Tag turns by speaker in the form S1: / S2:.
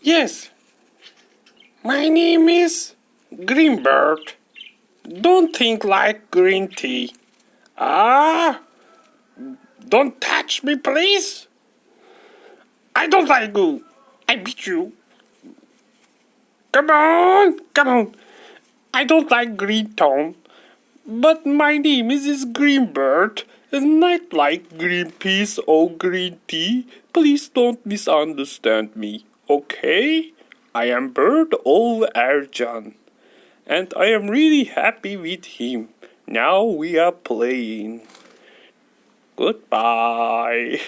S1: Yes, my name is Greenbird. Don't think like green tea. Ah, don't touch me, please. I don't like you. I beat you. Come on, come on. I don't like green tone, but my name is Greenbird, and not like green peas or green tea. Please don't misunderstand me, okay? I am Bird of Arjan, and I am really happy with him. Now we are playing. Goodbye.